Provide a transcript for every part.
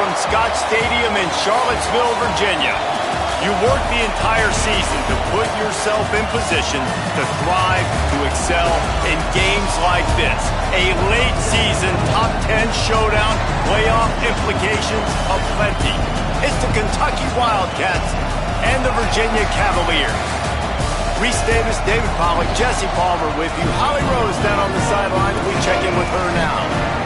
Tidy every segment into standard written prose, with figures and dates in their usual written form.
from Scott Stadium in Charlottesville, Virginia. You work the entire season to put yourself in position to thrive, to excel in games like this. A late season top 10 showdown, playoff implications aplenty. It's the Kentucky Wildcats and the Virginia Cavaliers. Reese Davis, David Pollack, Jesse Palmer with you. Holly Rose down on the sideline. We check in with her now.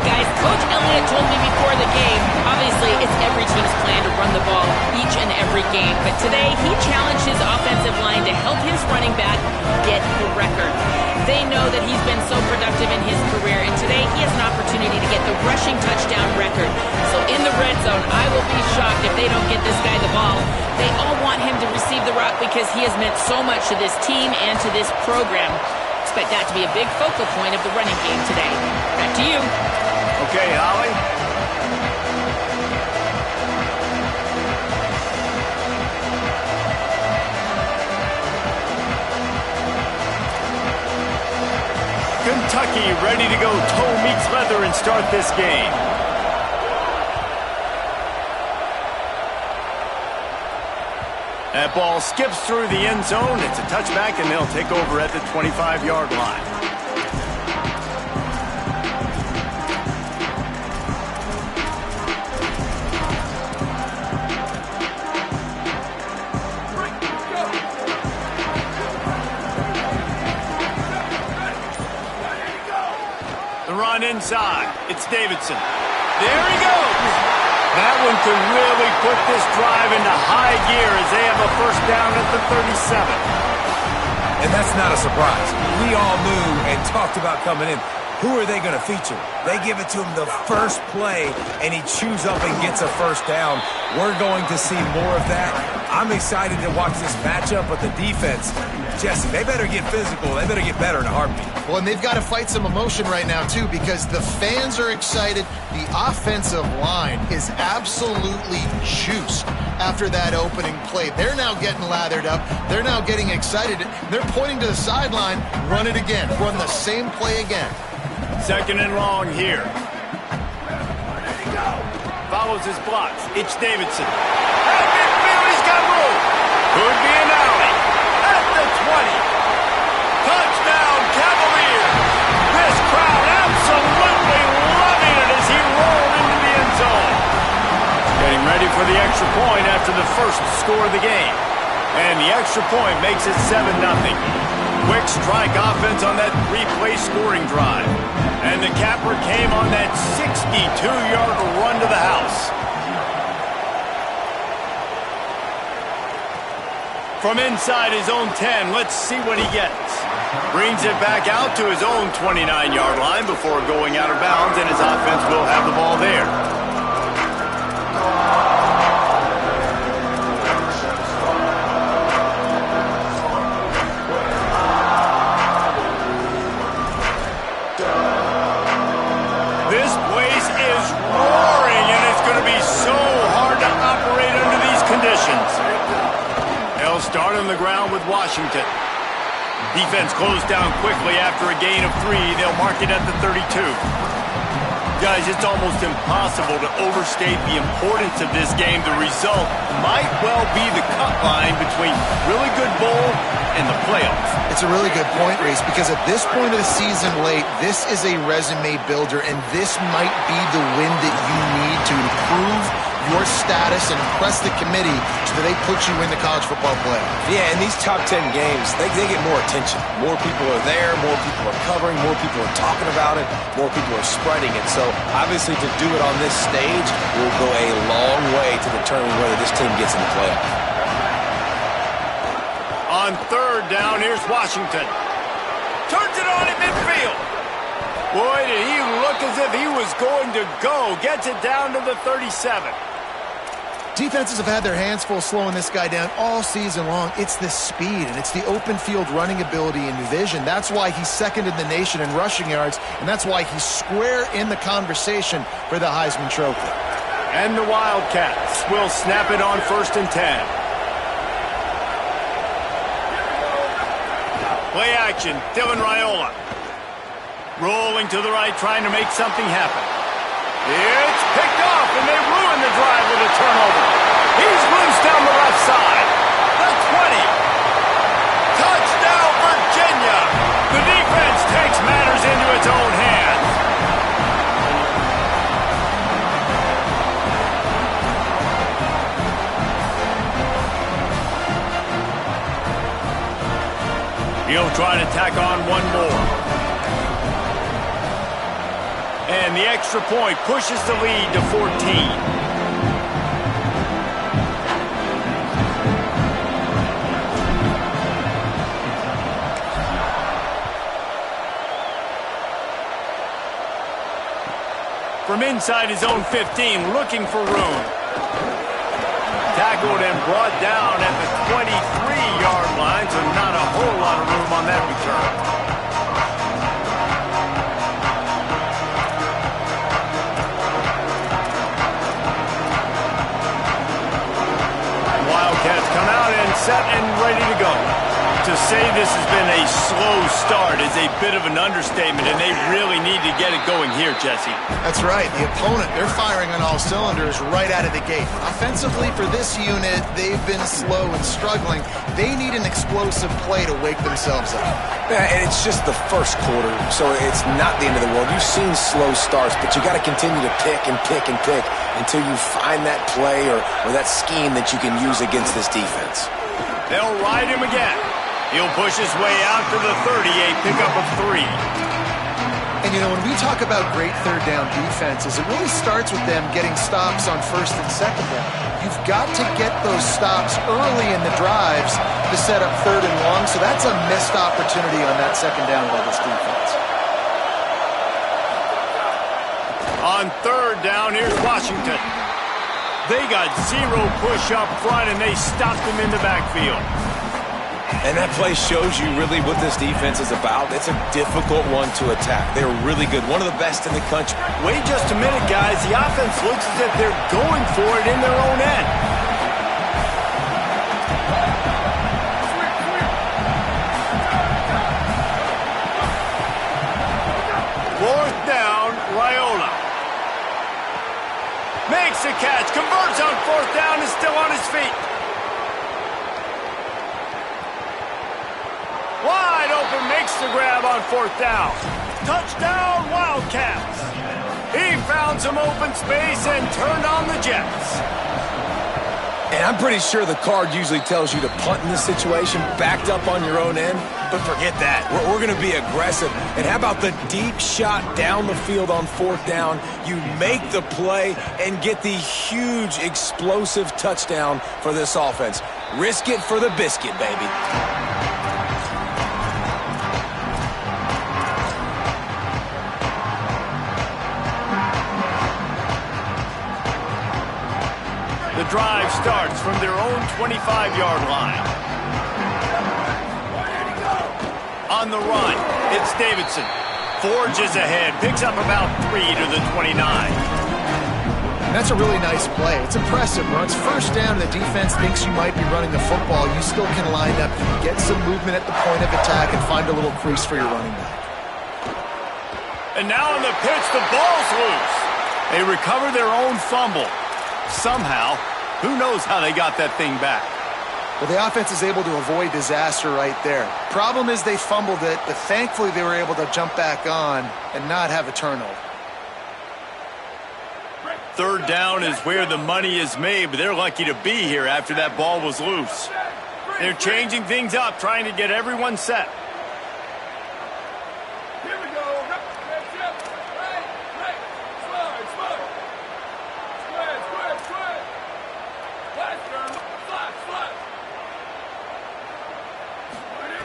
Guys, Coach Elliott told me before the game, obviously it's every team's plan to run the ball each and every game, but today he challenged his offensive line to help his running back get the record. They know that he's been so productive in his career, and today he has an opportunity to get the rushing touchdown record. So in the red zone, I will be shocked if they don't get this guy the ball. They all want him to receive the rock because he has meant so much to this team and to this program. Expect that to be a big focal point of the running game today. Back to you. Okay, Holly. Kentucky ready to go toe meets leather and start this game. That ball skips through the end zone. It's a touchback, and they'll take over at the 25-yard line. The run inside. It's Davidson. There he goes. That one could really put this drive into high gear as they have a first down at the 37. And that's not a surprise. We all knew and talked about coming in. Who are they going to feature? They give it to him the first play, and he chews up and gets a first down. We're going to see more of that. I'm excited to watch this matchup, but the defense, Jesse, they better get physical. They better get better in a heartbeat. Well, and they've got to fight some emotion right now, too, because the fans are excited. The offensive line is absolutely juiced after that opening play. They're now getting lathered up. They're now getting excited. They're pointing to the sideline. Run it again. Run the same play again. Second and long here. Follows his blocks. It's Davidson. At midfield, he's got room. Could be an alley. At the 20. Touchdown, Cavaliers. This crowd absolutely loving it as he rolled into the end zone. Getting ready for the extra point after the first score of the game. And the extra point makes it 7-0. Quick strike offense on that three-play scoring drive. And the capper came on that 62-yard run to the house. From inside his own 10, let's see what he gets. Brings it back out to his own 29-yard line before going out of bounds, and his offense will have the ball there. This place is roaring, and it's going to be so hard to operate under these conditions. They'll start on the ground with Washington. Defense closed down quickly after a gain of 3. They'll mark it at the 32. Guys, it's almost impossible to overstate the importance of this game. The result might well be the cut line between really good bowl and the playoffs. It's a really good point, Reese, because at this point of the season late, this is a resume builder, and this might be the win that you need to improve your status and impress the committee so that they put you in the college football playoffs. Yeah, in these top 10 games, they get more attention. More people are there, more people are covering, more people are talking about it, more people are spreading it. So, obviously, to do it on this stage will go a long way to determine whether this team gets in the playoffs. On third down, here's Washington. Turns it on at midfield. Boy, did he look as if he was going to go. Gets it down to the 37. Defenses have had their hands full slowing this guy down all season long. It's the speed, and it's the open field running ability and vision. That's why he's second in the nation in rushing yards, and that's why he's square in the conversation for the Heisman Trophy. And the Wildcats will snap it on 1st and 10. Play action, Dylan Raiola. Rolling to the right, trying to make something happen. It's picked off, and they ruin the drive with a turnover. He's loose down the left side. The 20. Touchdown, Virginia. The defense takes matters into its own hands. He'll try to tack on one more. And the extra point pushes the lead to 14. From inside his own 15, looking for room. Tackled and brought down at the 23-yard line, so not a whole lot of room on that return. Wildcats come out and set and ready to go. To say this has been a slow start is a bit of an understatement, and they really need to get it going here, Jesse. That's right. The opponent, they're firing on all cylinders right out of the gate. Offensively, for this unit, they've been slow and struggling. They need an explosive play to wake themselves up. Yeah, and it's just the first quarter, so it's not the end of the world. You've seen slow starts, but you got to continue to pick and pick and pick until you find that play or that scheme that you can use against this defense. They'll ride him again. He'll push his way out to the 30, a pickup of 3. And, you know, when we talk about great third down defenses, it really starts with them getting stops on first and second down. You've got to get those stops early in the drives to set up third and long, so that's a missed opportunity on that second down by this defense. On third down, here's Washington. They got 0 push up front, and they stopped him in the backfield. And that play shows you really what this defense is about. It's a difficult one to attack. They're really good, one of the best in the country. Wait just a minute, guys. The offense looks as if they're going for it in their own end. Fourth down, Raiola. Makes the catch, converts on fourth down, is still on his feet. Wide open, makes the grab on fourth down. Touchdown, Wildcats. He found some open space and turned on the Jets. And I'm pretty sure the card usually tells you to punt in this situation, backed up on your own end. But forget that. We're going to be aggressive. And how about the deep shot down the field on fourth down? You make the play and get the huge explosive touchdown for this offense. Risk it for the biscuit, baby. The drive starts from their own 25-yard line. On the run, it's Davidson. Forges ahead, picks up about 3 to the 29. And that's a really nice play. It's impressive. When it's first down and the defense thinks you might be running the football, you still can line up, get some movement at the point of attack, and find a little crease for your running back. And now on the pitch, the ball's loose. They recover their own fumble. Somehow, who knows how they got that thing back. Well, the offense is able to avoid disaster right there. Problem is they fumbled it, but thankfully they were able to jump back on and not have a turnover. Third down is where the money is made, but they're lucky to be here after that ball was loose. They're changing things up, trying to get everyone set.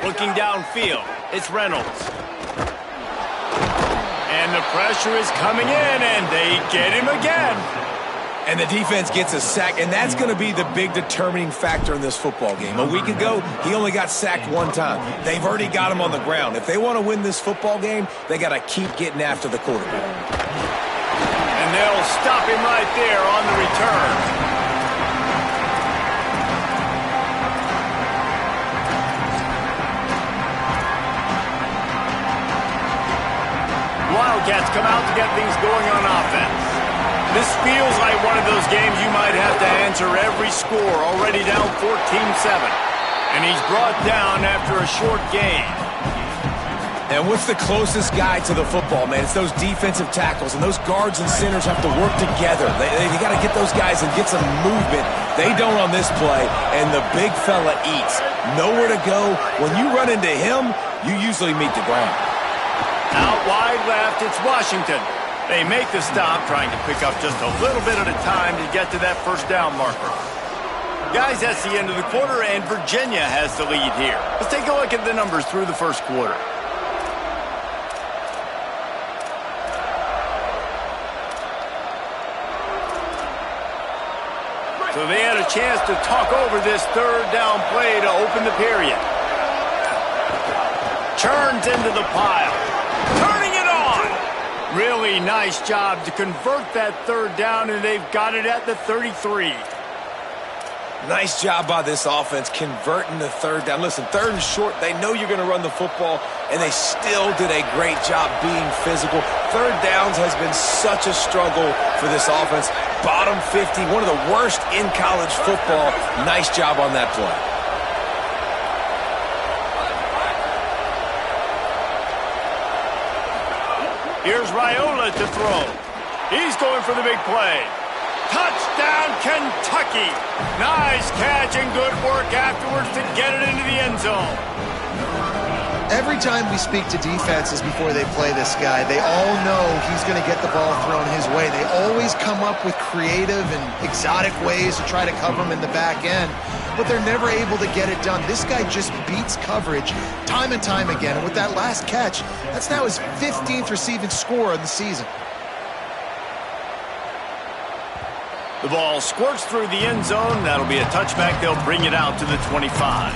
Looking downfield, it's Reynolds. And the pressure is coming in, and they get him again. And the defense gets a sack, and that's going to be the big determining factor in this football game. A week ago, he only got sacked one time. They've already got him on the ground. If they want to win this football game, they got to keep getting after the quarterback. And they'll stop him right there on the return. Wildcats come out to get things going on offense. This feels like one of those games you might have to answer every score, already down 14-7. And he's brought down after a short game. And what's the closest guy to the football, man? It's those defensive tackles, and those guards and centers have to work together. They got to get those guys and get some movement. They don't on this play, and the big fella eats. Nowhere to go. When you run into him, you usually meet the ground. Out wide left, it's Washington. They make the stop, trying to pick up just a little bit at a time to get to that first down marker. Guys, that's the end of the quarter, and Virginia has the lead here. Let's take a look at the numbers through the first quarter. So they had a chance to talk over this third down play to open the period. Churns into the pile. Turning it on. Really nice job to convert that third down, and they've got it at the 33. Nice job by this offense converting the third down. Listen, third and short, they know you're going to run the football, and they still did a great job being physical. Third downs has been such a struggle for this offense. Bottom 50, one of the worst in college football. Nice job on that play. Here's Raiola to throw. He's going for the big play. Touchdown, Kentucky. Nice catch and good work afterwards to get it into the end zone. Every time we speak to defenses before they play this guy, they all know he's going to get the ball thrown his way. They always come up with creative and exotic ways to try to cover him in the back end, but they're never able to get it done. This guy just beats coverage time and time again, and with that last catch, that's now his 15th receiving score of the season. The ball squirts through the end zone. That'll be a touchback. They'll bring it out to the 25.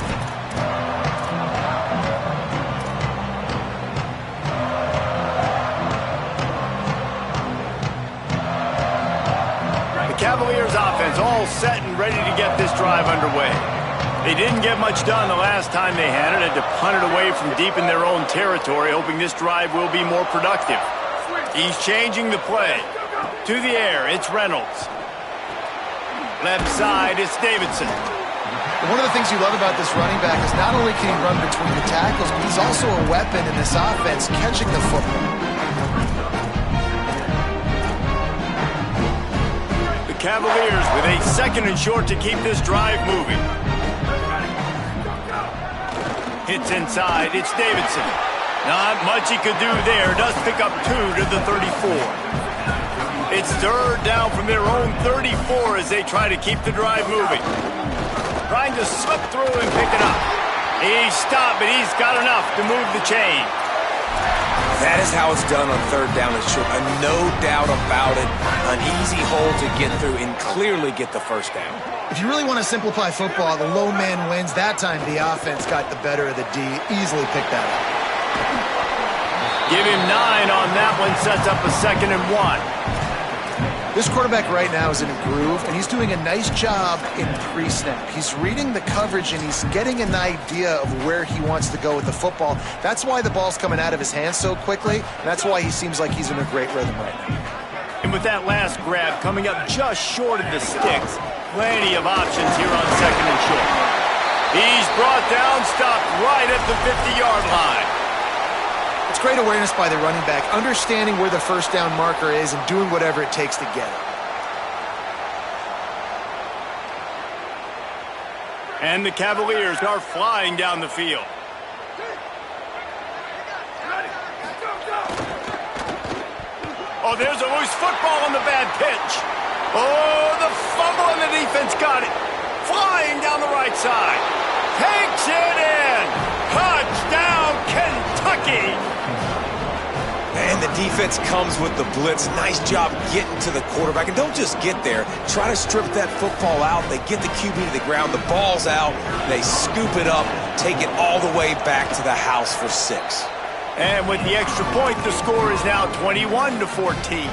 The Cavaliers offense all set and ready to get this drive underway. They didn't get much done the last time they had it. Had to punt it away from deep in their own territory, hoping this drive will be more productive. He's changing the play. To the air, it's Reynolds. Left side, it's Davidson. One of the things you love about this running back is not only can he run between the tackles, but he's also a weapon in this offense, catching the football. The Cavaliers with a second and short to keep this drive moving. Hits inside, it's Davidson. Not much he could do there. Does pick up 2 to the 34. It's third down from their own 34 as they try to keep the drive moving. Trying to slip through and pick it up. He stopped, but he's got enough to move the chain. That is how it's done on third down and short. No doubt about it. An easy hole to get through and clearly get the first down. If you really want to simplify football, the low man wins. That time the offense got the better of the D. Easily picked that up. Give him 9 on that one. Sets up a 2nd and 1. This quarterback right now is in a groove, and he's doing a nice job in pre-snap. He's reading the coverage, and he's getting an idea of where he wants to go with the football. That's why the ball's coming out of his hands so quickly, and that's why he seems like he's in a great rhythm right now. And with that last grab coming up just short of the sticks, plenty of options here on 2nd and short. He's brought down, stopped right at the 50-yard line. It's great awareness by the running back, understanding where the first down marker is and doing whatever it takes to get it. And the Cavaliers are flying down the field. Oh, there's a loose football on the bad pitch. Oh, the fumble and the defense got it. Flying down the right side. Takes it in. Touchdown, Kentucky. And the defense comes with the blitz. Nice job getting to the quarterback. And don't just get there. Try to strip that football out. They get the QB to the ground. The ball's out. They scoop it up, take it all the way back to the house for 6. And with the extra point, the score is now 21-14.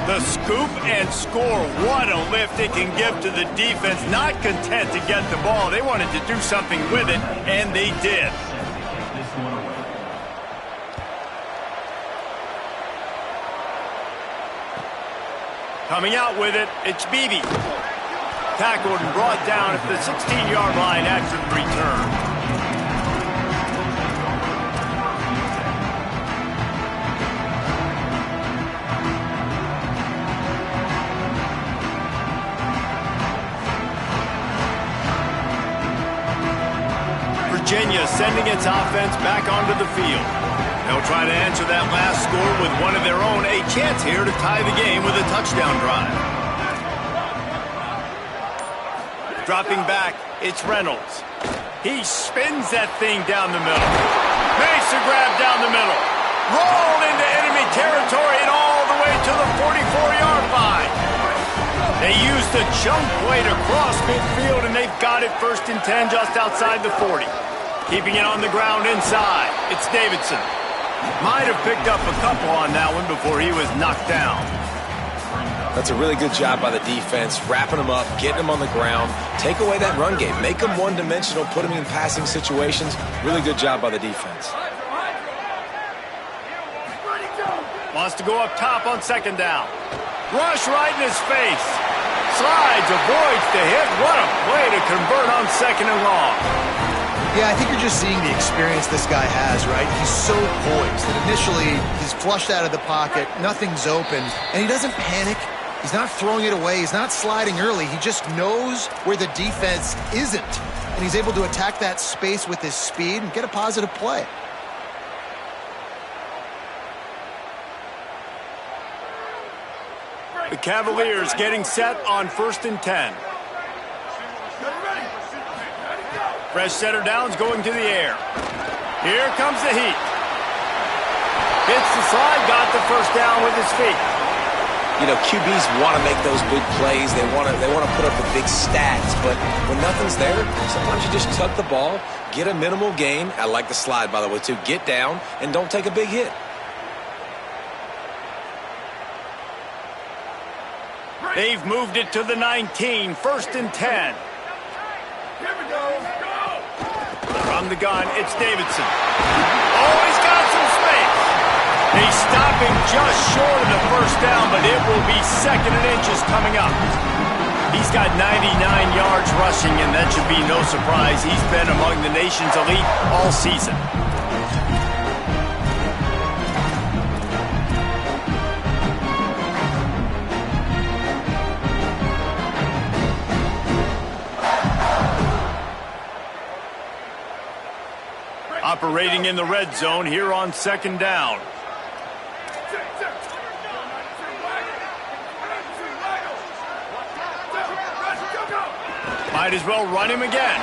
The scoop and score. What a lift it can give to the defense. Not content to get the ball. They wanted to do something with it, and they did. Coming out with it, it's Beebe. Tackled and brought down at the 16-yard line after the return. Virginia sending its offense back onto the field. They'll try to answer that last score with one of their own. A chance here to tie the game with a touchdown drive. Dropping back, it's Reynolds. He spins that thing down the middle. Makes a grab down the middle. Rolled into enemy territory and all the way to the 44-yard line. They used the chunk play to cross midfield, and they've got it 1st and 10 just outside the 40. Keeping it on the ground inside, it's Davidson. Might have picked up a couple on that one before he was knocked down. That's a really good job by the defense, wrapping them up, getting them on the ground, take away that run game, make them one-dimensional, put them in passing situations. Really good job by the defense. Wants to go up top on 2nd down. Rush right in his face. Slides, avoids the hit. What a play to convert on 2nd and long. Yeah, I think you're just seeing the experience this guy has, right? He's so poised that initially he's flushed out of the pocket, nothing's open, and he doesn't panic. He's not throwing it away. He's not sliding early. He just knows where the defense isn't, and he's able to attack that space with his speed and get a positive play. The Cavaliers getting set on 1st and 10. Fresh setter downs going to the air. Here comes the heat. Hits the slide, got the 1st down with his feet. You know, QBs want to make those big plays. They want to put up the big stats, but when nothing's there, sometimes you just tuck the ball, get a minimal gain. I like the slide, by the way, too. Get down and don't take a big hit. They've moved it to the 19, 1st and 10. From the gun, it's Davidson. Oh, he's got some space. They stop him just short of the 1st down, but it will be 2nd and inches coming up. He's got 99 yards rushing, and that should be no surprise. He's been among the nation's elite all season. Operating in the red zone here on 2nd down. Might as well run him again.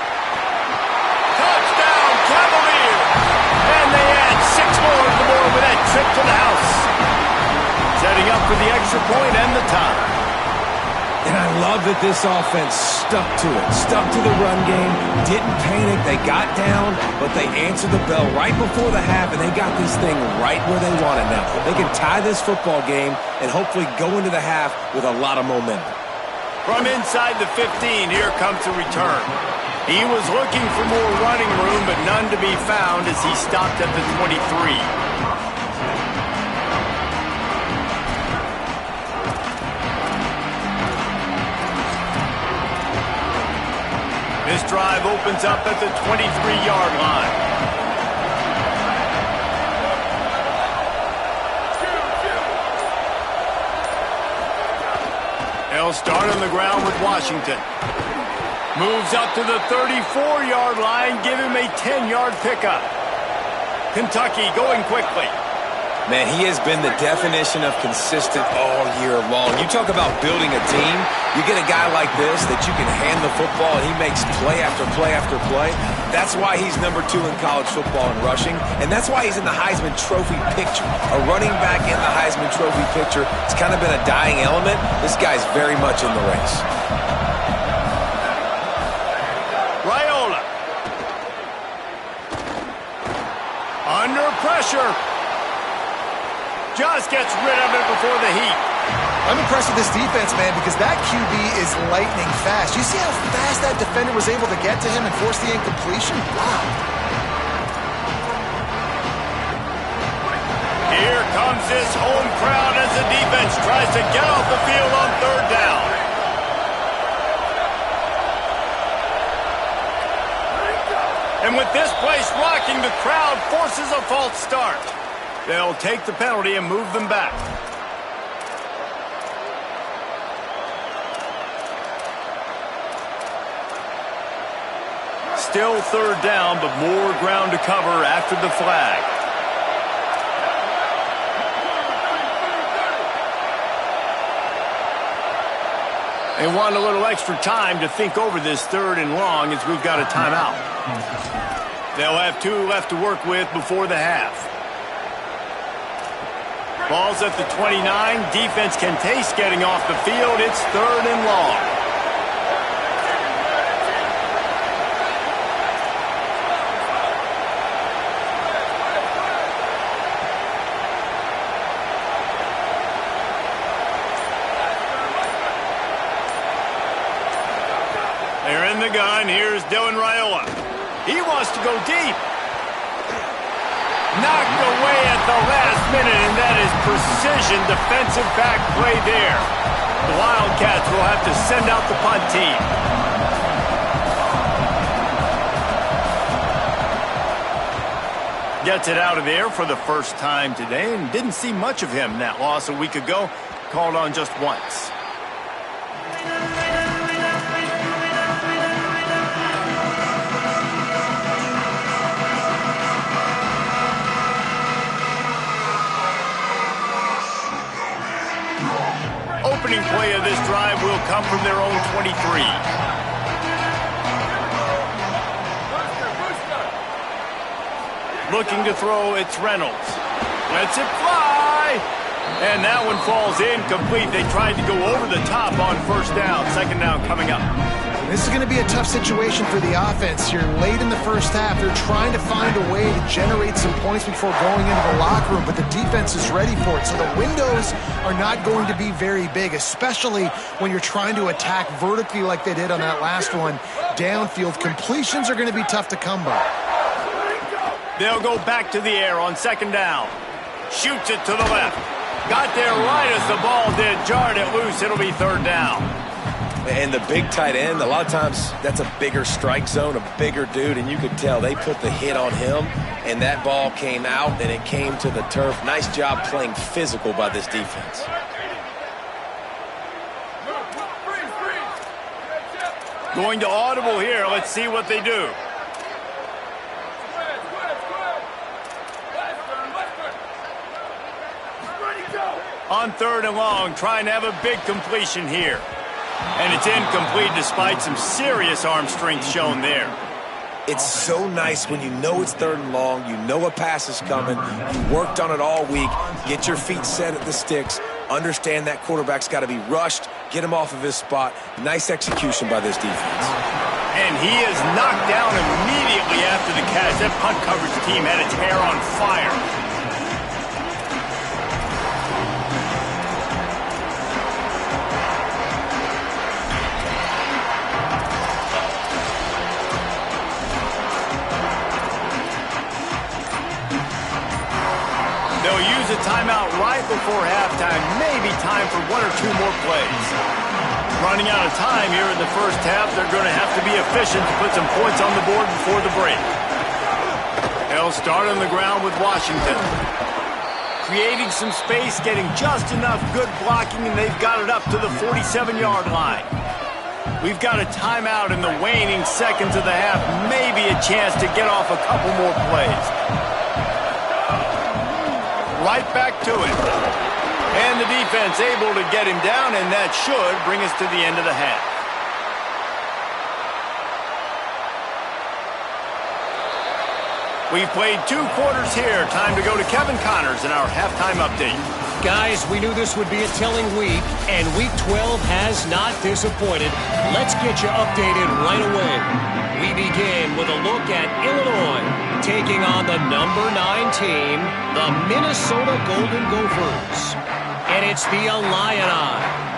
Touchdown, Cavaliers! And they add 6 more to the board with that trip to the house. Setting up for the extra point and the tie. And I love that this offense stuck to it, stuck to the run game, didn't panic. They got down, but they answered the bell right before the half, and they got this thing right where they want it now. They can tie this football game and hopefully go into the half with a lot of momentum. From inside the 15, here comes the return. He was looking for more running room, but none to be found as he stopped at the 23. This drive opens up at the 23-yard line. They'll start on the ground with Washington. Moves up to the 34-yard line, give him a 10-yard pickup. Kentucky going quickly. Man, he has been the definition of consistent all year long. You talk about building a team, you get a guy like this that you can hand the football and he makes play after play after play. That's why he's number 2 in college football in rushing, and that's why he's in the Heisman Trophy picture. A running back in the Heisman Trophy picture. It's kind of been a dying element. This guy's very much in the race. Raiola. Under pressure. Just gets rid of it before the heat. I'm impressed with this defense, man, because that QB is lightning fast. You see how fast that defender was able to get to him and force the incompletion? Wow. Here comes this home crowd as the defense tries to get off the field on third down. And with this place rocking, the crowd forces a false start. They'll take the penalty and move them back. Still third down, but more ground to cover after the flag. They want a little extra time to think over this third and long as we've got a timeout. They'll have 2 left to work with before the half. Ball's at the 29. Defense can taste getting off the field. It's third and long. They're in the gun. Here's Dylan Raiola. He wants to go deep. Knocked away at the last minute, and that is precision defensive back play there. The Wildcats will have to send out the punt team. Gets it out of there for the first time today, and didn't see much of him in that loss a week ago. Called on just once. Opening play of this drive will come from their own 23. Looking to throw, it's Reynolds. Lets it fly. And that one falls incomplete. They tried to go over the top on first down. Second down coming up. This is going to be a tough situation for the offense here. Late in the first half, they're trying to find a way to generate some points before going into the locker room, but the defense is ready for it. So the windows are not going to be very big, especially when you're trying to attack vertically like they did on that last one. Downfield completions are going to be tough to come by. They'll go back to the air on second down. Shoots it to the left. Got there right as the ball did. Jarred it loose. It'll be third down. And the big tight end, a lot of times that's a bigger strike zone, a bigger dude, and you could tell they put the hit on him, and that ball came out, and it came to the turf. Nice job playing physical by this defense. Going to audible here. Let's see what they do. On third and long, trying to have a big completion here. And it's incomplete despite some serious arm strength shown there. It's so nice when you know it's third and long, you know a pass is coming, you worked on it all week, get your feet set at the sticks, understand that quarterback's got to be rushed, get him off of his spot. Nice execution by this defense. And he is knocked down immediately after the catch. That punt coverage team had its hair on fire. They'll use a timeout right before halftime. Maybe time for 1 or 2 more plays. Running out of time here in the first half. They're going to have to be efficient to put some points on the board before the break. They'll start on the ground with Washington. Creating some space, getting just enough good blocking, and they've got it up to the 47-yard line. We've got a timeout in the waning seconds of the half. Maybe a chance to get off a couple more plays. Right back to it. And the defense able to get him down, and that should bring us to the end of the half. We've played 2 quarters here. Time to go to Kevin Connors in our halftime update. Guys, we knew this would be a telling week, and Week 12 has not disappointed. Let's get you updated right away. We begin with a look at Illinois taking on the number 9 team, the Minnesota Golden Gophers. And it's the Illini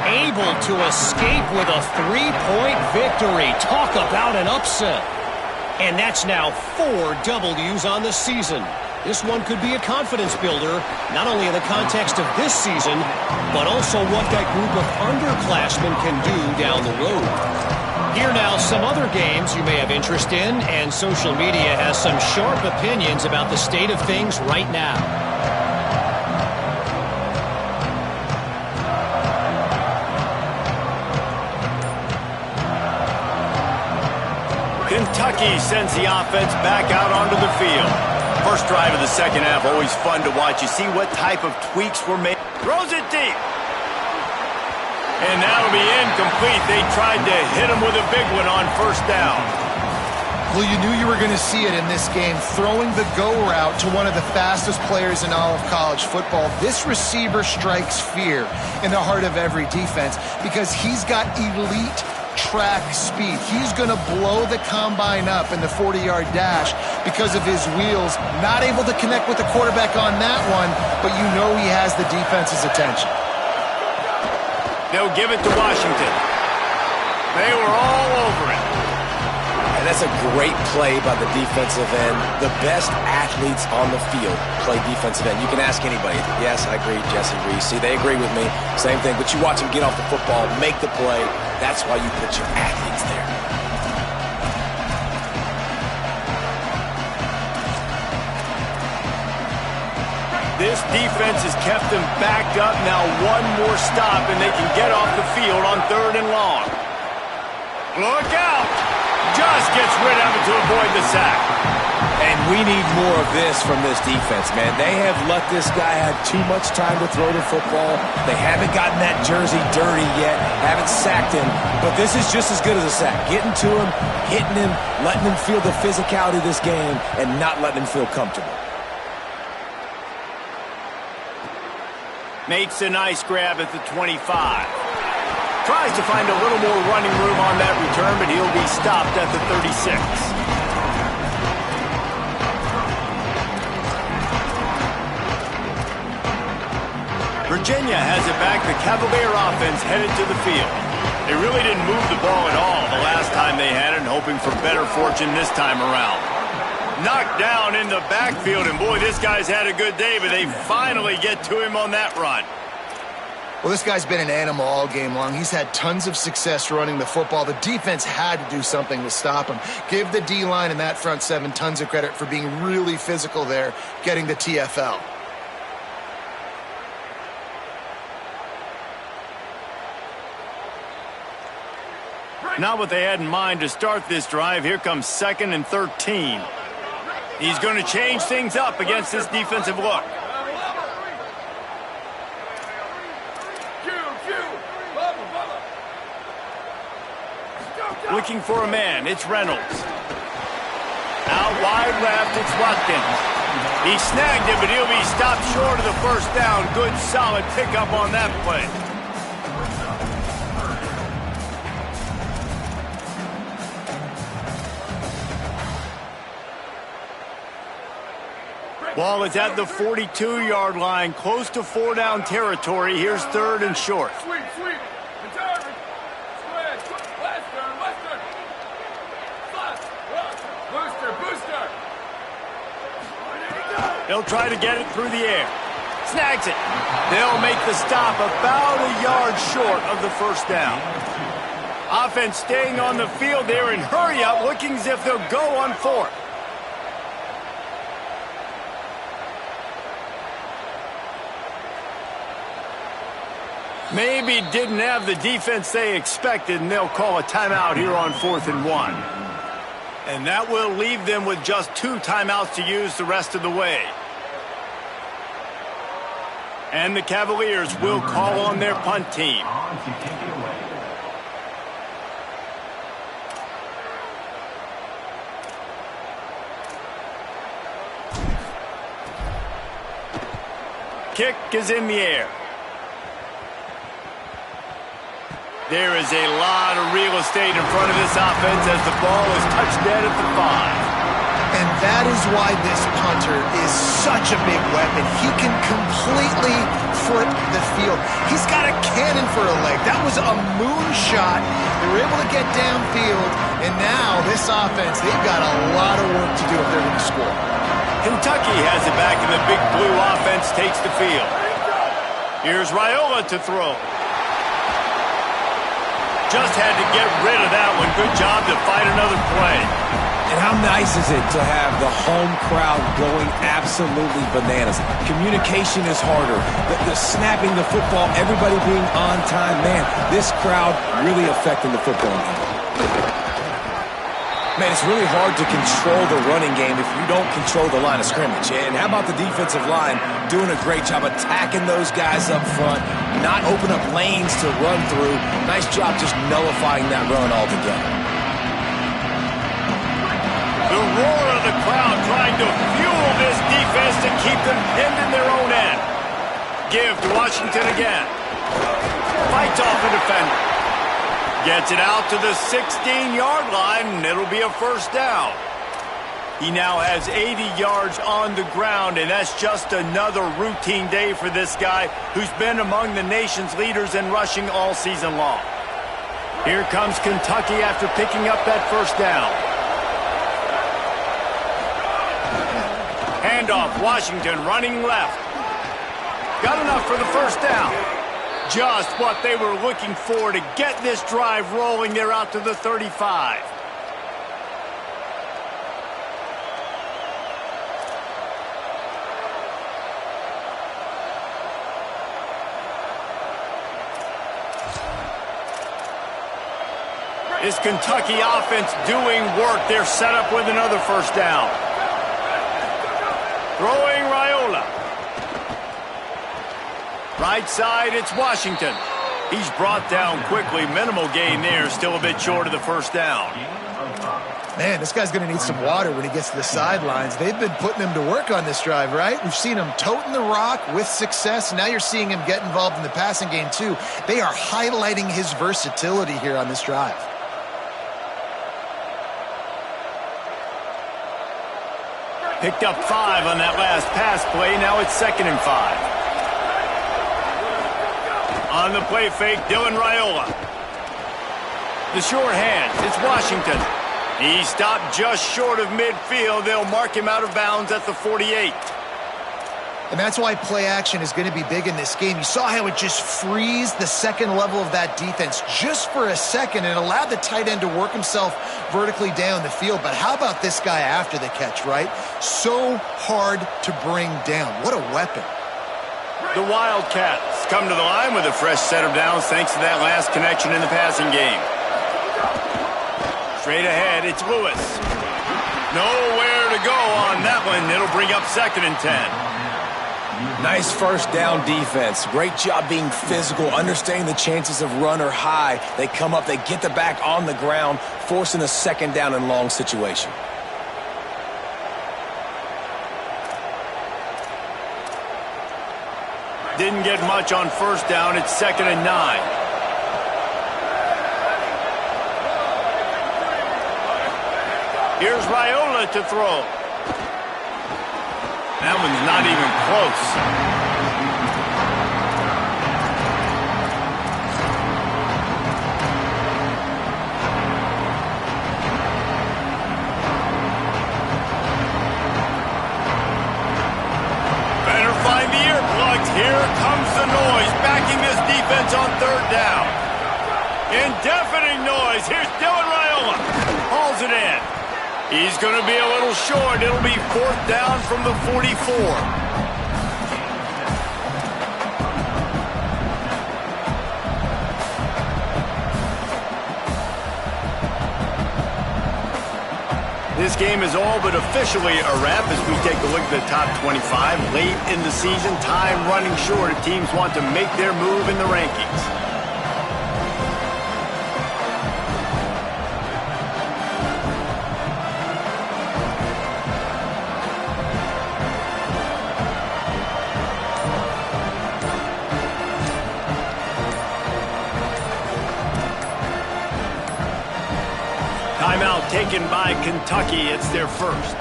able to escape with a 3-point victory. Talk about an upset. And that's now 4 W's on the season. This one could be a confidence builder, not only in the context of this season, but also what that group of underclassmen can do down the road. Here now, some other games you may have interest in, and social media has some sharp opinions about the state of things right now. Kentucky sends the offense back out onto the field. First drive of the second half, always fun to watch. You see what type of tweaks were made. Throws it deep. And that'll be incomplete. They tried to hit him with a big one on first down. Well, you knew you were going to see it in this game. Throwing the go route to one of the fastest players in all of college football. This receiver strikes fear in the heart of every defense because he's got elite track speed. He's going to blow the combine up in the 40-yard dash because of his wheels. Not able to connect with the quarterback on that one, but you know he has the defense's attention. They'll give it to Washington. They were all over it. And that's a great play by the defensive end. The best athletes on the field play defensive end. You can ask anybody. Yes, I agree, Jesse Reese. See, they agree with me. Same thing. But you watch them get off the football, make the play. That's why you put your athletes there. This defense has kept them backed up. Now one more stop, and they can get off the field on 3rd and long. Look out! Just gets rid of it to avoid the sack. And we need more of this from this defense, man. They have let this guy have too much time to throw the football. They haven't gotten that jersey dirty yet, haven't sacked him. But this is just as good as a sack. Getting to him, hitting him, letting him feel the physicality of this game, and not letting him feel comfortable. Makes a nice grab at the 25. Tries to find a little more running room on that return, but he'll be stopped at the 36. Virginia has it back. The Cavalier offense headed to the field. They really didn't move the ball at all the last time they had it, and hoping for better fortune this time around. Knocked down in the backfield, and boy, this guy's had a good day, but they finally get to him on that run. Well, this guy's been an animal all game long. He's had tons of success running the football. The defense had to do something to stop him. Give the D-line and that front seven tons of credit for being really physical there, getting the TFL. Not what they had in mind to start this drive. Here comes 2nd and 13. He's going to change things up against this defensive look. Looking for a man. It's Reynolds. Out wide left, it's Watkins. He snagged it, but he'll be stopped short of the first down. Good, solid pickup on that play. Ball is at the 42-yard line, close to 4-down territory. Here's 3rd and short. Sweep. Return. Square. Western. Booster. They'll try to get it through the air. Snags it. They'll make the stop about a yard short of the first down. Offense staying on the field there in hurry up, looking as if they'll go on 4th. Maybe didn't have the defense they expected, and they'll call a timeout here on 4th and 1. And that will leave them with just 2 timeouts to use the rest of the way. And the Cavaliers will call on their punt team. Kick is in the air. There is a lot of real estate in front of this offense as the ball is touched dead at the 5. And that is why this punter is such a big weapon. He can completely flip the field. He's got a cannon for a leg. That was a moonshot. They were able to get downfield, and now this offense, they've got a lot of work to do if they're going to score. Kentucky has it back, and the Big Blue offense takes the field. Here's Raiola to throw. Just had to get rid of that one. Good job to fight another play. And how nice is it to have the home crowd going absolutely bananas? Communication is harder. The snapping the football, everybody being on time. Man, this crowd really affecting the football game. Man, it's really hard to control the running game if you don't control the line of scrimmage. And how about the defensive line doing a great job attacking those guys up front, not open up lanes to run through. Nice job just nullifying that run altogether. The roar of the crowd trying to fuel this defense to keep them pinned in their own end. Give to Washington again. Fights off the defender. Gets it out to the 16-yard line, and it'll be a first down. He now has 80 yards on the ground, and that's just another routine day for this guy who's been among the nation's leaders in rushing all season long. Here comes Kentucky after picking up that first down. Handoff, Washington running left. Got enough for the first down. Just what they were looking for to get this drive rolling. They're out to the 35. This Kentucky offense doing work. They're set up with another first down. Throwing Raiola. Right side, it's Washington. He's brought down quickly. Minimal gain there. Still a bit short of the first down. Man, this guy's going to need some water when he gets to the sidelines. They've been putting him to work on this drive, right? We've seen him toting the rock with success. Now you're seeing him get involved in the passing game, too. They are highlighting his versatility here on this drive. Picked up 5 on that last pass play. Now it's 2nd and 5. On the play fake, Dylan Raiola. The short hands, it's Washington. He stopped just short of midfield. They'll mark him out of bounds at the 48. And that's why play action is going to be big in this game. You saw how it just freezed the second level of that defense just for a second and allowed the tight end to work himself vertically down the field. But how about this guy after the catch, right? So hard to bring down. What a weapon. The Wildcats come to the line with a fresh set of downs thanks to that last connection in the passing game. Straight ahead, it's Lewis. Nowhere to go on that one. It'll bring up 2nd and 10. Nice first down defense. Great job being physical, understanding the chances of run are high. They come up, they get the back on the ground, forcing a 2nd down and long situation. Didn't get much on first down. It's 2nd and 9. Here's Raiola to throw. That one's not even close. Better find the earplugs. Here comes the noise, backing this defense on 3rd down. Indefinite noise. Here's Dylan Raiola. Hauls it in. He's going to be a little short. It'll be 4th down from the 44. This game is all but officially a wrap as we take a look at the top 25. Late in the season, time running short if teams want to make their move in the rankings. Timeout taken by Kentucky. It's their first.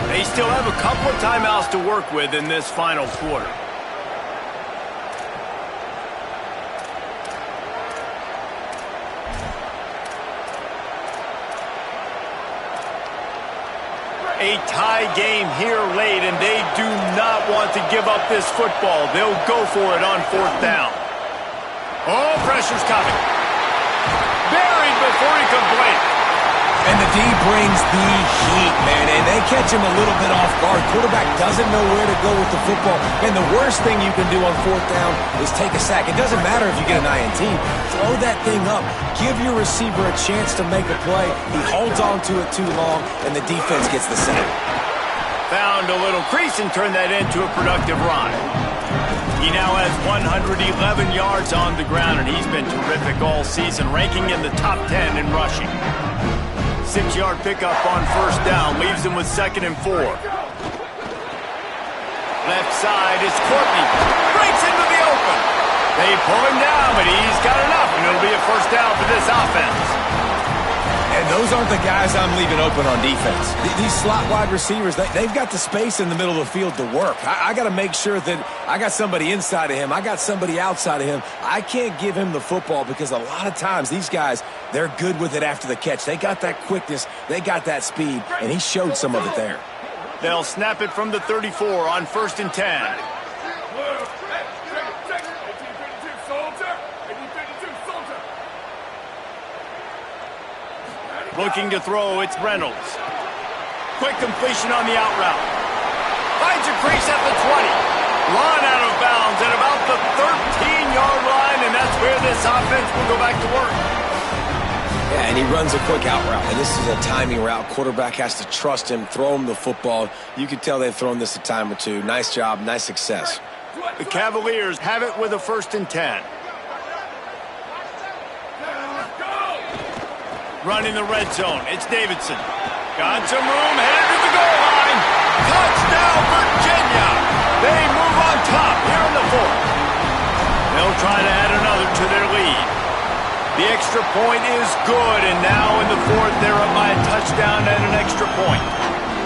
They still have a couple of timeouts to work with in this final quarter. A tie game here late, and they do not want to give up this football. They'll go for it on 4th down. Oh, pressure's coming. Buried before he could blink. And the D brings the heat, man, and they catch him a little bit off guard. Quarterback doesn't know where to go with the football, and the worst thing you can do on 4th down is take a sack. It doesn't matter if you get an INT. Throw that thing up. Give your receiver a chance to make a play. He holds on to it too long, and the defense gets the sack. Found a little crease and turned that into a productive run. He now has 111 yards on the ground, and he's been terrific all season, ranking in the top 10 in rushing. 6-yard pickup on 1st down, leaves him with 2nd and 4. Left side is Courtney. Breaks into the open. They pull him down, but he's got enough, and it'll be a 1st down for this offense. And those aren't the guys I'm leaving open on defense. These slot wide receivers, they've got the space in the middle of the field to work. I got to make sure that I got somebody inside of him. I got somebody outside of him. I can't give him the football because a lot of times these guys, they're good with it after the catch. They got that quickness. They got that speed, and he showed some of it there. They'll snap it from the 34 on 1st and 10. 1852 soldier. 1852 soldier. Looking to throw, it's Reynolds. Quick completion on the out route. Finds a crease at the 20. Run out of bounds at about the 13-yard line, and that's where this offense will go back to work. Yeah, and he runs a quick out route, and this is a timing route. Quarterback has to trust him, throw him the football. You can tell they've thrown this a time or two. Nice job, nice success. The Cavaliers have it with a 1st and 10. Running the red zone, it's Davidson. Got some room, headed to the goal line. Touchdown, Virginia! They move on top here in the 4th. They'll try to add another to their lead. The extra point is good, and now in the 4th, they're up by a touchdown and an extra point.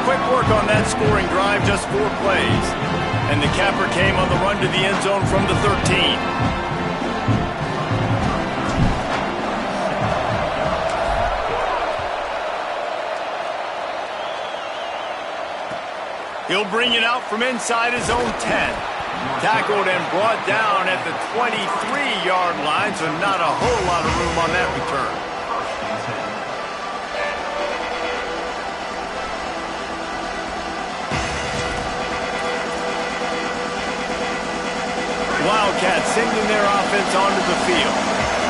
Quick work on that scoring drive, just 4 plays. And the capper came on the run to the end zone from the 13. He'll bring it out from inside his own 10. Tackled and brought down at the 23-yard line, so not a whole lot of room on that return. Wildcats sending their offense onto the field.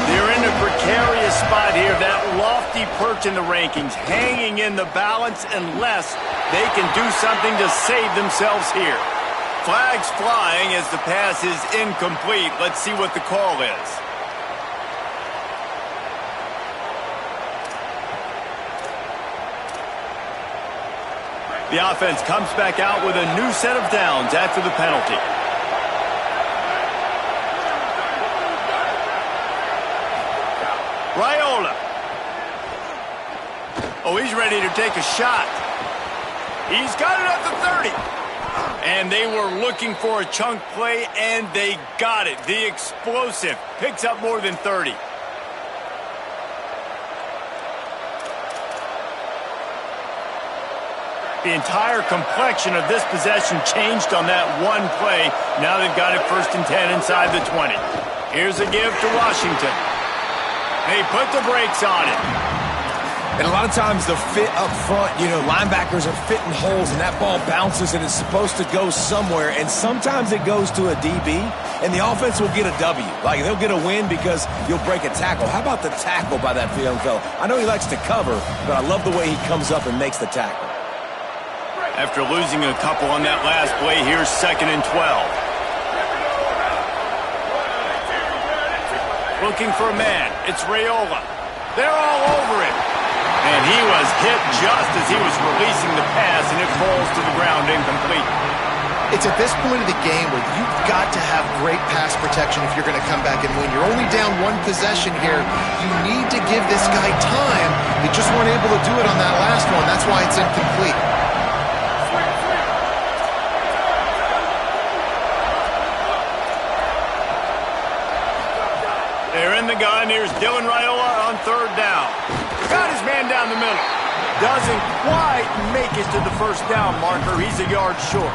They're in a precarious spot here, that lofty perch in the rankings, hanging in the balance unless they can do something to save themselves here. Flags flying as the pass is incomplete. Let's see what the call is. The offense comes back out with a new set of downs after the penalty. Raiola. Oh, he's ready to take a shot. He's got it at the 30. And they were looking for a chunk play, and they got it. The explosive picks up more than 30. The entire complexion of this possession changed on that one play. Now they've got it 1st and 10 inside the 20. Here's a give to Washington. They put the brakes on it. And a lot of times the fit up front, linebackers are fitting holes and that ball bounces and it's supposed to go somewhere. And sometimes it goes to a DB and the offense will get a W. Like they'll get a win because you'll break a tackle. How about the tackle by that young fella? I know he likes to cover, but I love the way he comes up and makes the tackle. After losing a couple on that last play, here's 2nd and 12. Looking for a man. It's Raiola. They're all over him. And he was hit just as he was releasing the pass, and it falls to the ground incomplete. It's at this point of the game where you've got to have great pass protection if you're going to come back and win. You're only down 1 possession here. You need to give this guy time. They just weren't able to do it on that last one. That's why it's incomplete. They're in the gun. Here's Dylan Raiola on 3rd down. Got his man down the middle. Doesn't quite make it to the first down marker. He's a yard short.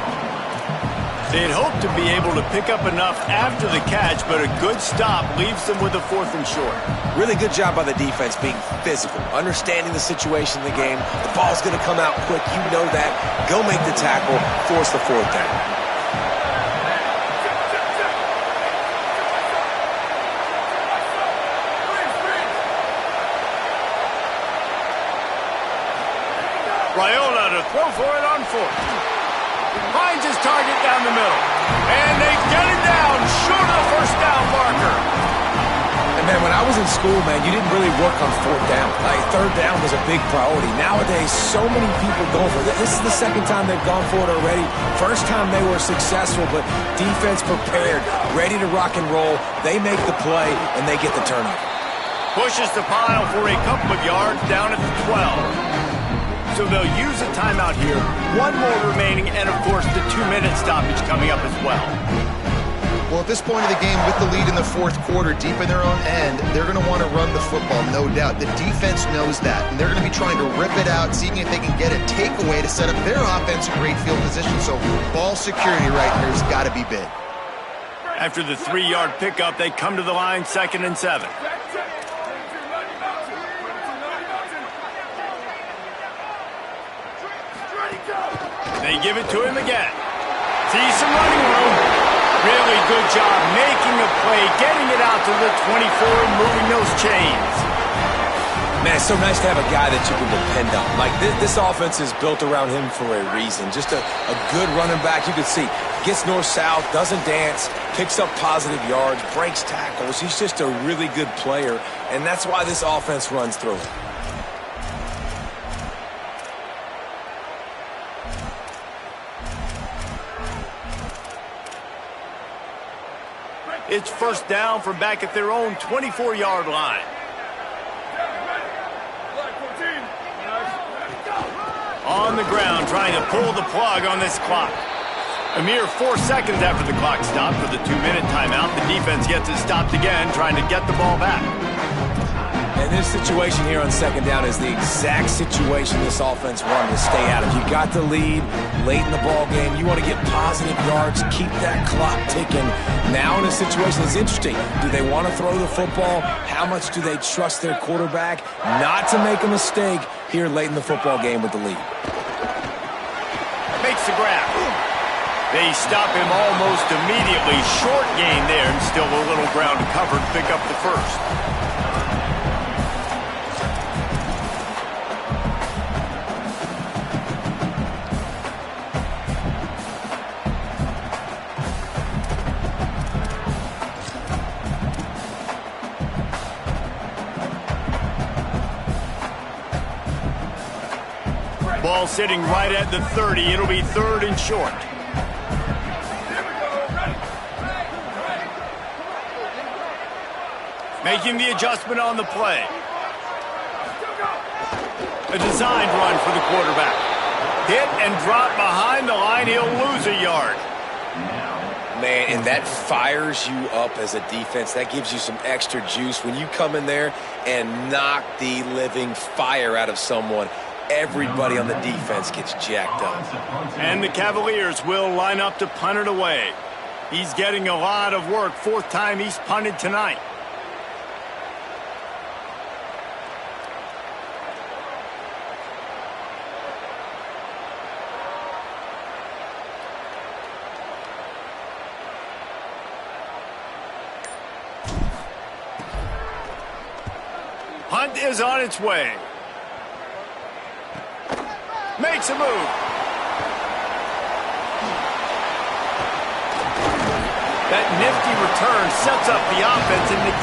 They'd hoped to be able to pick up enough after the catch, but a good stop leaves them with a 4th and short. Really good job by the defense being physical, understanding the situation in the game. The ball's going to come out quick. You know that. Go make the tackle, force the 4th down. Raiola to throw for it on 4th. Finds his target down the middle. And they get it down short of the first down marker. And, man, when I was in school, man, you didn't really work on 4th down. Like, 3rd down was a big priority. Nowadays, so many people go for it. This is the 2nd time they've gone for it already. First time they were successful, but defense prepared, ready to rock and roll. They make the play, and they get the turnover. Pushes the pile for a couple of yards down at the 12. So they'll use a timeout here. 1 more remaining, and, of course, the 2-minute stoppage coming up as well. Well, at this point of the game, with the lead in the 4th quarter, deep in their own end, they're going to want to run the football, no doubt. The defense knows that, and they're going to be trying to rip it out, seeing if they can get a takeaway to set up their offense in great field position. So ball security right here has got to be big. After the 3-yard pickup, they come to the line, 2nd and 7. They give it to him again. See some running room. Really good job making a play, getting it out to the 24 and moving those chains. Man, it's so nice to have a guy that you can depend on. Like, this offense is built around him for a reason. Just a good running back. You can see, gets north-south, doesn't dance, picks up positive yards, breaks tackles. He's just a really good player, and that's why this offense runs through him. It's first down from back at their own 24-yard line. On the ground, trying to pull the plug on this clock. A mere 4 seconds after the clock stopped for the 2-minute timeout, the defense gets it stopped again, trying to get the ball back. And this situation here on 2nd down is the exact situation this offense wanted to stay out of. You got the lead late in the ball game. You want to get positive yards, keep that clock ticking. Now in a situation that's interesting. Do they want to throw the football? How much do they trust their quarterback not to make a mistake here late in the football game with the lead? Makes the grab. They stop him almost immediately. Short gain there, and still a little ground covered. Pick up the first. Ball sitting right at the 30. It'll be 3rd and short. Making the adjustment on the play. A designed run for the quarterback. Hit and drop behind the line. He'll lose a yard. Man, and that fires you up as a defense. That gives you some extra juice. When you come in there and knock the living fire out of someone, everybody on the defense gets jacked up. And the Cavaliers will line up to punt it away. He's getting a lot of work. 4th time he's punted tonight. Punt is on its way. Makes a move. That nifty return sets up the offense in the game.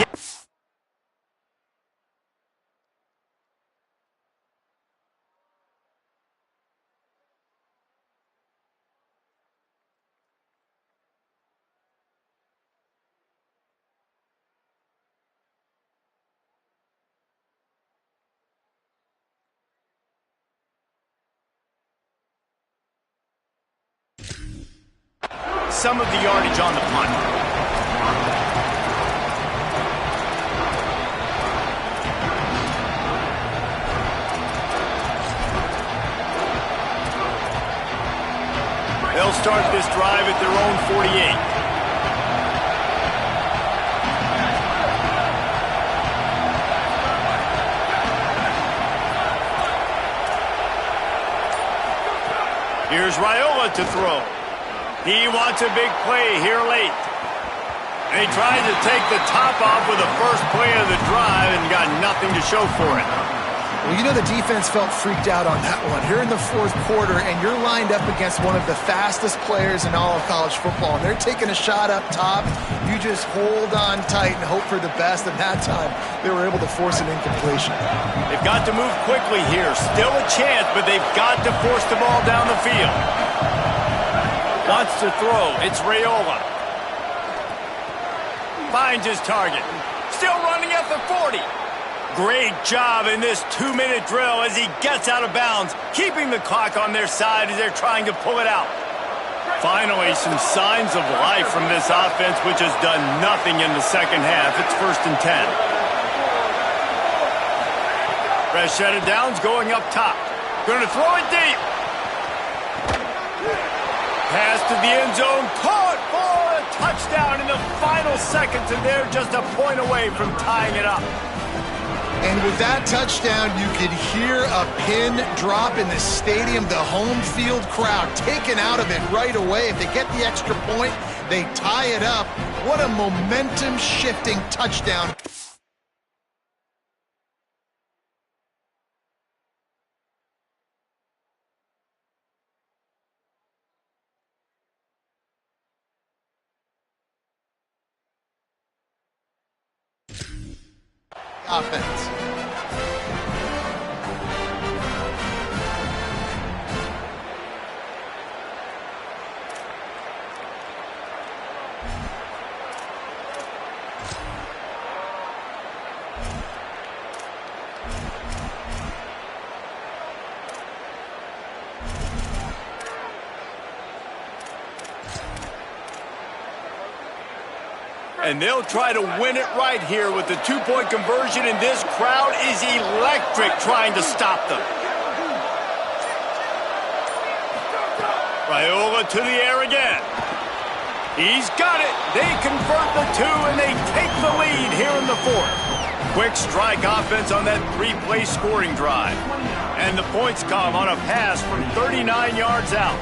Some of the yardage on the punt. They'll start this drive at their own 48. Here's Raiola to throw. He wants a big play here late. And he tried to take the top off with the first play of the drive and got nothing to show for it. Well, you know the defense felt freaked out on that one. Here in the fourth quarter, and you're lined up against one of the fastest players in all of college football, and they're taking a shot up top. You just hold on tight and hope for the best, and that time they were able to force an incompletion. They've got to move quickly here. Still a chance, but they've got to force the ball down the field. Wants to throw. It's Raiola. Finds his target. Still running at the 40. Great job in this 2-minute drill as he gets out of bounds, keeping the clock on their side as they're trying to pull it out. Finally, some signs of life from this offense, which has done nothing in the second half. It's 1st and 10. Rashad Downs going up top. Going to throw it deep. Pass to the end zone. Caught for a touchdown in the final seconds, and they're just a point away from tying it up. And with that touchdown, you could hear a pin drop in the stadium. The home field crowd taken out of it right away. If they get the extra point, they tie it up. What a momentum-shifting touchdown. Offense. And they'll try to win it right here with the 2-point conversion, and this crowd is electric trying to stop them. Raiola to the air again. He's got it. They convert the 2, and they take the lead here in the 4th. Quick strike offense on that 3-play scoring drive. And the points come on a pass from 39 yards out.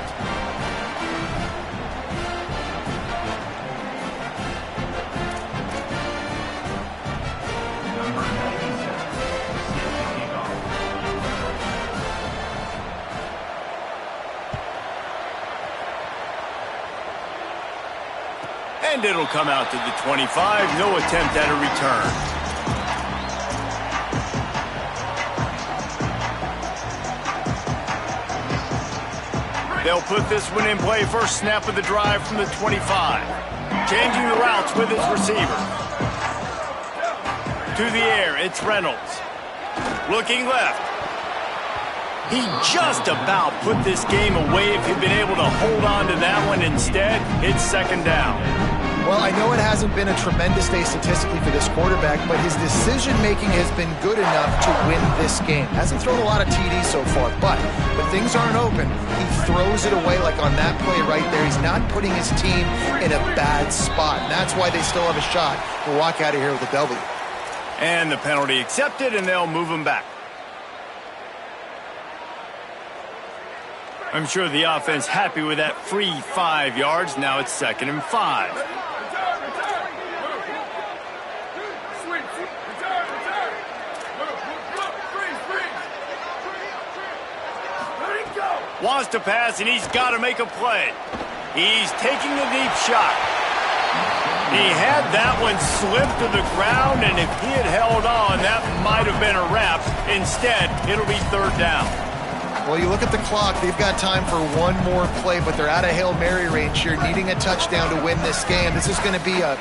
And it'll come out to the 25. No attempt at a return. They'll put this one in play. First snap of the drive from the 25. Changing the routes with his receiver. To the air, it's Reynolds. Looking left. He just about put this game away if he'd been able to hold on to that one. Instead, it's 2nd down. Well, I know it hasn't been a tremendous day statistically for this quarterback, but his decision-making has been good enough to win this game. Hasn't thrown a lot of TDs so far, but when things aren't open, he throws it away like on that play right there. He's not putting his team in a bad spot, and that's why they still have a shot to walk out of here with a W. And the penalty accepted, and they'll move him back. I'm sure the offense happy with that free 5 yards. Now it's 2nd and 5. Wants to pass, and he's got to make a play. He's taking the deep shot. He had that one slip to the ground, and if he had held on, that might have been a wrap. Instead, it'll be 3rd down. Well, you look at the clock, they've got time for one more play, but they're out of Hail Mary range here, needing a touchdown to win this game. This is going to be a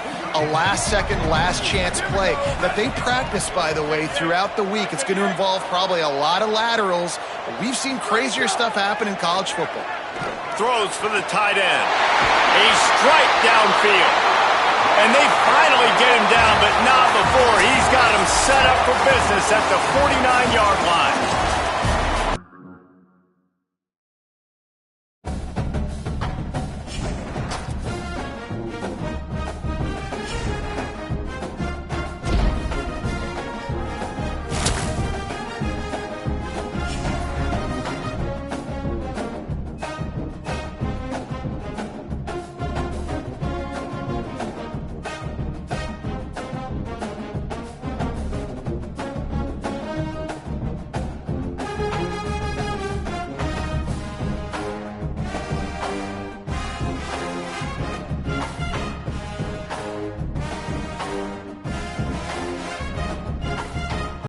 last-second, last-chance play that they practice, by the way, throughout the week. It's going to involve probably a lot of laterals. We've seen crazier stuff happen in college football. Throws for the tight end. A strike downfield. And they finally get him down, but not before. He's got him set up for business at the 49-yard line.